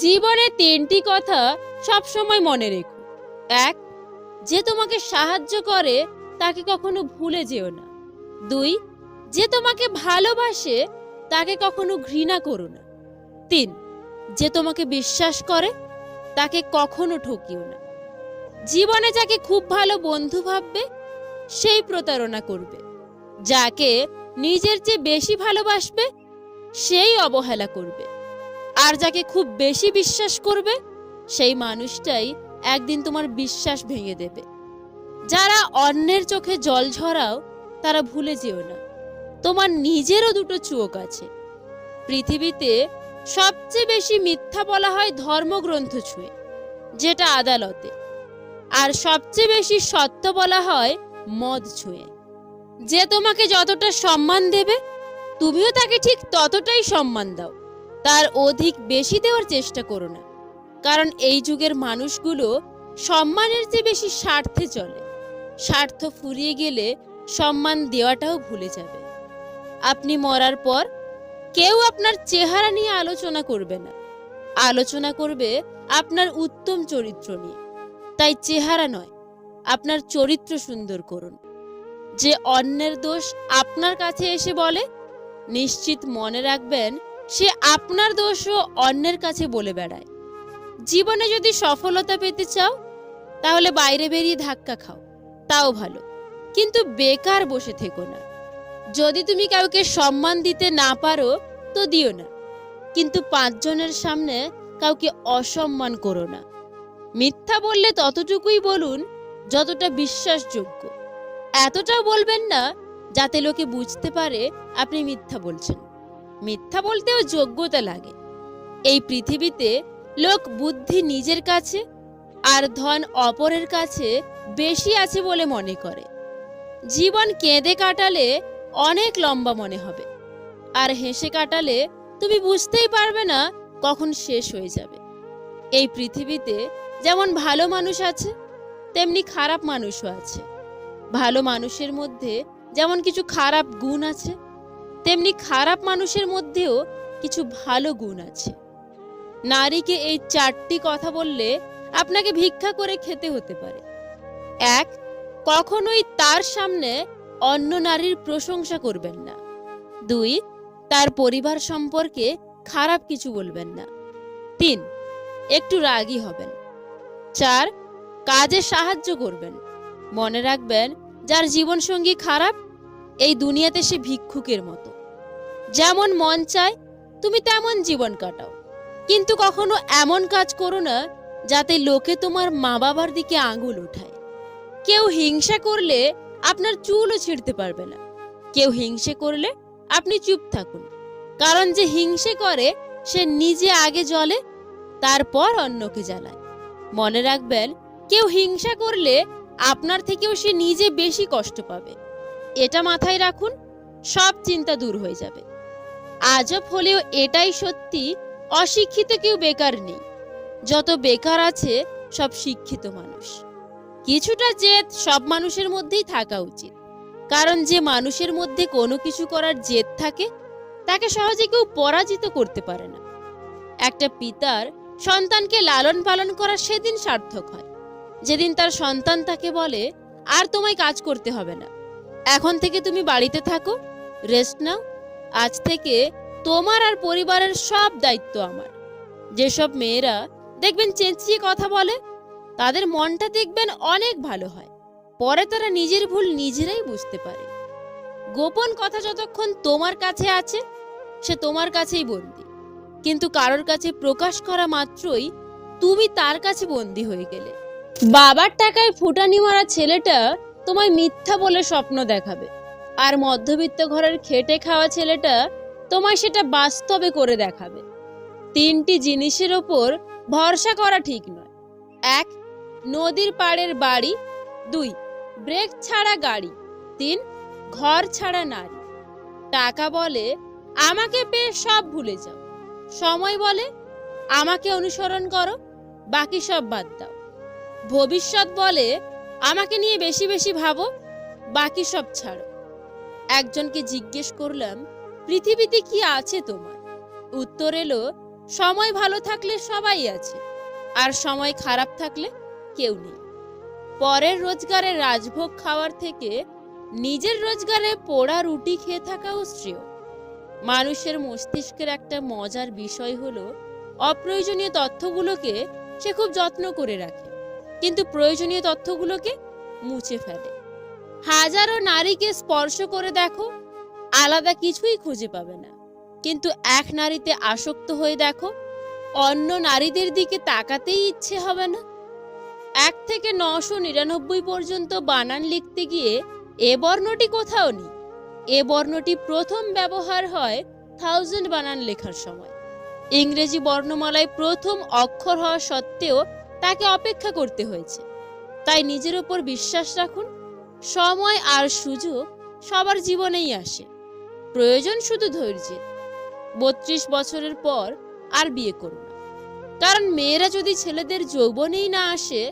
জীবনে তিনটি কথা সব সময় মনে রেখো। এক, যে তোমাকে সাহায্য করে তাকে কখনো ভুলে যেও না। দুই, যে তোমাকে ভালোবাসে তাকে কখনো ঘৃণা করো না। তিন, যে তোমাকে বিশ্বাস করে তাকে কখনো ঠকিও না। জীবনে যাকে খুব ভালো বন্ধু ভাববে সেই প্রতারণা করবে, যাকে নিজের চেয়ে বেশি ভালোবাসবে সেই অবহেলা করবে, আর যাকে খুব বেশি বিশ্বাস করবে সেই মানুষটাই একদিন তোমার বিশ্বাস ভেঙে দেবে। যারা অন্যের চোখে জল ঝরাও তারা ভুলে যেও না তোমার নিজেরও দুটো চোখ আছে। পৃথিবীতে সবচেয়ে বেশি মিথ্যা বলা হয় ধর্মগ্রন্থ ছুঁয়ে, যেটা আদালতে, আর সবচেয়ে বেশি সত্য বলা হয় মদ ছুঁয়ে। যে তোমাকে যতটা সম্মান দেবে তুমিও তাকে ঠিক ততটাই সম্মান দাও, তার অধিক বেশি দেওয়ার চেষ্টা করো না। কারণ এই যুগের মানুষগুলো সম্মানের চেয়ে বেশি স্বার্থে চলে। স্বার্থ ফুরিয়ে গেলে সম্মান দেওয়াটাও ভুলে যাবে। আপনি মরার পর কেউ আপনার চেহারা নিয়ে আলোচনা করবে না, আলোচনা করবে আপনার উত্তম চরিত্র নিয়ে। তাই চেহারা নয়, আপনার চরিত্র সুন্দর করুন। যে অন্যের দোষ আপনার কাছে এসে বলে, নিশ্চিত মনে রাখবেন সে আপনার দোষও অন্যের কাছে বলে বেড়ায়। জীবনে যদি সফলতা পেতে চাও তাহলে বাইরে বেরিয়ে ধাক্কা খাও, তাও ভালো, কিন্তু বেকার বসে থেকো না। যদি তুমি কাউকে সম্মান দিতে না পারো তো দিও না, কিন্তু 5 জনের সামনে কাউকে অসম্মান করো না। মিথ্যা বললে ততটুকুই বলুন যতটা বিশ্বাসযোগ্য। এতটাও বলবেন না যাতে লোকে বুঝতে পারে আপনি মিথ্যা বলছেন। মিথ্যা বলতেও যোগ্যতা লাগে। এই পৃথিবীতে লোক বুদ্ধি নিজের কাছে আর ধন অপরের কাছে বেশি আছে বলে মনে করে। জীবন কেঁদে কাটালে অনেক লম্বা মনে হবে, আর হেসে কাটালে তুমি বুঝতেই পারবে না কখন শেষ হয়ে যাবে। এই পৃথিবীতে যেমন ভালো মানুষ আছে তেমনি খারাপ মানুষও আছে। ভালো মানুষের মধ্যে যেমন কিছু খারাপ গুণ আছে, তেমনি খারাপ মানুষের মধ্যেও কিছু ভালো গুণ আছে। নারীকে এই 4টি কথা বললে আপনাকে ভিক্ষা করে খেতে হতে পারে। 1, কখনোই তার সামনে অন্য নারীর প্রশংসা করবেন না। 2, তার পরিবার সম্পর্কে খারাপ কিছু বলবেন না। 3, একটু রাগী হবেন। 4, কাজে সাহায্য করবেন। মনে রাখবেন যার জীবনসঙ্গী খারাপ এই দুনিয়াতে সে ভিক্ষুকের মতো। যেমন মন চায় তুমি তেমন জীবন কাটাও, কিন্তু কখনো এমন কাজ করো না যাতে লোকে তোমার মা বাবার দিকে আঙুল ওঠায়। কেউ হিংসা করলে আপনার চুলও ছিঁড়তে পারবে না। কেউ হিংসে করলে আপনি চুপ থাকুন, কারণ যে হিংসে করে সে নিজে আগে জ্বলে, তারপর অন্যকে জ্বালায়। মনে রাখবেন কেউ হিংসা করলে আপনার থেকেও সে নিজে বেশি কষ্ট পাবে। এটা মাথায় রাখুন, সব চিন্তা দূর হয়ে যাবে। আজব হলেও এটাই সত্যি, অশিক্ষিত কেউ বেকার নেই। যত বেকার আছে সব শিক্ষিত মানুষ। কিছুটা জেদ সব মানুষের মধ্যেই থাকা উচিত, কারণ যে মানুষের মধ্যে কোনো কিছু করার জেদ থাকে তাকে সহজে কেউ পরাজিত করতে পারে না। একটা পিতার সন্তানকে লালন পালন করা সেদিন সার্থক হয় যেদিন তার সন্তান তাকে বলে, আর তোমায় কাজ করতে হবে না, এখন থেকে তুমি বাড়িতে থাকো, রেস্ট নাও, আজ থেকে তোমার আর পরিবারের সব দায়িত্ব আমার। যেসব মেয়েরা দেখবেন চেঁচিয়ে কথা বলে তাদের মনটা দেখবেন অনেক ভালো হয়, পরে তারা নিজের ভুল নিজেরাই বুঝতে পারে। গোপন কথা যতক্ষণ তোমার কাছে আছে সে তোমার কাছেই বন্দী, কিন্তু কারোর কাছে প্রকাশ করা মাত্রই তুমি তার কাছে বন্দী হয়ে গেলে। বাবার টাকায় ফুটানি মারা ছেলেটা তোমায় মিথ্যা বলে স্বপ্ন দেখাবে, আর মধ্যবিত্ত ঘরের খেটে খাওয়া ছেলেটা তোমায় সেটা বাস্তবে করে দেখাবে। 3টি জিনিসের ওপর ভরসা করা ঠিক নয়। 1, নদীর পাড়ের বাড়ি। 2, ব্রেক ছাড়া গাড়ি। 3, ঘর ছাড়া নারী। টাকা বলে আমাকে পেয়ে সব ভুলে যাও, সময় বলে আমাকে অনুসরণ করো, বাকি সব বাদ দাও। ভবিষ্যৎ বলে আমাকে নিয়ে বেশি বেশি ভাবো, বাকি সব ছাড়ো। একজনকে জিজ্ঞেস করলাম, পৃথিবীতে কি আছে তোমার? উত্তর এলো, সময় ভালো থাকলে সবাই আছে, আর সময় খারাপ থাকলে কেউ নেই। পরের রোজগারে রাজভোগ খাওয়ার থেকে নিজের রোজগারে পোড়া রুটি খেয়ে থাকাও শ্রেয়। মানুষের মস্তিষ্কের একটা মজার বিষয় হলো অপ্রয়োজনীয় তথ্যগুলোকে সে খুব যত্ন করে রাখে, কিন্তু প্রয়োজনীয় তথ্যগুলোকে মুছে ফেলে। হাজারো নারীকে স্পর্শ করে দেখো, আলাদা কিছুই খুঁজে পাবে না, কিন্তু এক নারীতে আসক্ত হয়ে দেখো, অন্য নারীদের দিকে তাকাতেই ইচ্ছে হবে না। 1 থেকে 999 পর্যন্ত বানান লিখতে গিয়ে এ বর্ণটি কোথাও নেই। এ বর্ণটি প্রথম ব্যবহার হয় 1000 বানান লেখার সময়। ইংরেজি বর্ণমালায় প্রথম অক্ষর হওয়া সত্ত্বেও তাকে অপেক্ষা করতে হয়েছে। তাই নিজের উপর বিশ্বাস রাখুন। সময় আর সুযোগ সবার জীবনেই আসে, প্রয়োজন শুধু ধৈর্যের। 32 বছরের পর আর বিয়ে করুন না, কারণ মেয়েরা যদি ছেলেদের যৌবনেই না আসে,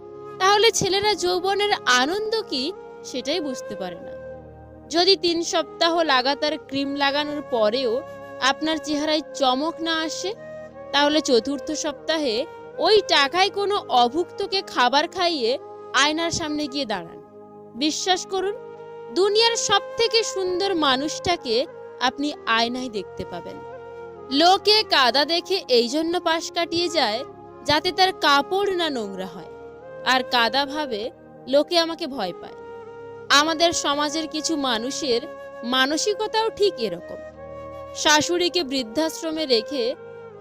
তাহলে ছেলেরা যৌবনের আনন্দ কি সেটাই বুঝতে পারে না। যদি 3 সপ্তাহ লাগাতার ক্রিম লাগানোর পরেও আপনার চেহারায় চমক না আসে, তাহলে 4র্থ সপ্তাহে ওই টাকায় কোনো অভুক্তকে খাবার খাইয়ে আয়নার সামনে গিয়ে দাঁড়ান। বিশ্বাস করুন, দুনিয়ার সবথেকে সুন্দর মানুষটাকে আপনি আয়নায় দেখতে পাবেন। লোকে কাদা দেখে এই জন্য পাশ কাটিয়ে যায় যাতে তার কাপড় না নোংরা হয়, আর কাদা ভাবে লোকে আমাকে ভয় পায়। আমাদের সমাজের কিছু মানুষের মানসিকতাও ঠিক এরকম। শাশুড়িকে বৃদ্ধাশ্রমে রেখে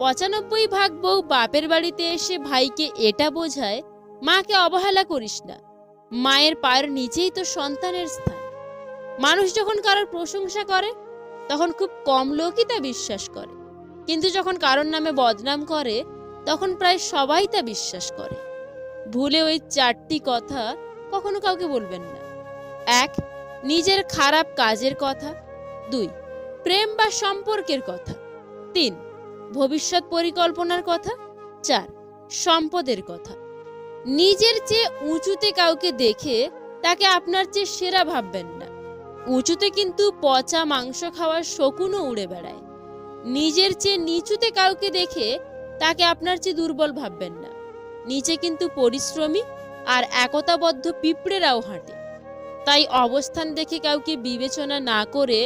95 বউ বাপের বাড়িতে এসে ভাইকে এটা বোঝায়, মাকে অবহেলা করিস না, মায়ের পায়ের নিচেই তো সন্তানের স্থান। মানুষ যখন কারোর প্রশংসা করে তখন খুব কম লোকই তা বিশ্বাস করে, কিন্তু যখন কারোর নামে বদনাম করে তখন প্রায় সবাই তা বিশ্বাস করে। ভুলে ওই 4টি কথা কখনো কাউকে বলবেন না। 1. নিজের খারাপ কাজের কথা। 2. প্রেম বা সম্পর্কের কথা। 3. ভবিষ্যৎ পরিকল্পনার কথা। 4. সম্পদের কথা। নিজের চেয়ে উঁচুতে কাউকে দেখে তাকে আপনার চেয়ে সেরা ভাববেন না। উঁচুতে কিন্তু পচা মাংস খাওয়ার শকুনও উড়ে বেড়ায়। নিজের চেয়ে নিচুতে কাউকে দেখে তাকে আপনার চেয়ে দুর্বল ভাববেন না। নিচে কিন্তু পরিশ্রমী আর একতাবদ্ধ পিঁপড়েরাও হাঁটে। তাই অবস্থান দেখে কাউকে বিবেচনা না করে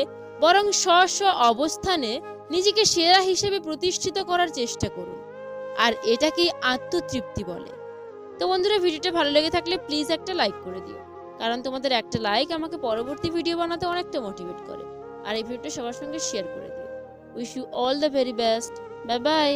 বরং স্ব অবস্থানে নিজেকে সেরা হিসেবে প্রতিষ্ঠিত করার চেষ্টা করুন, আর এটাকেই আত্মতৃপ্তি বলে। তো বন্ধুরা, ভিডিওটা ভালো লেগে থাকলে প্লিজ একটা লাইক করে দিও, কারণ তোমাদের একটা লাইক আমাকে পরবর্তী ভিডিও বানাতে অনেকটা মোটিভেট করে। আর এই ভিডিওটা সবার সঙ্গে শেয়ার করে দিও। Wish you all the very best. Bye by.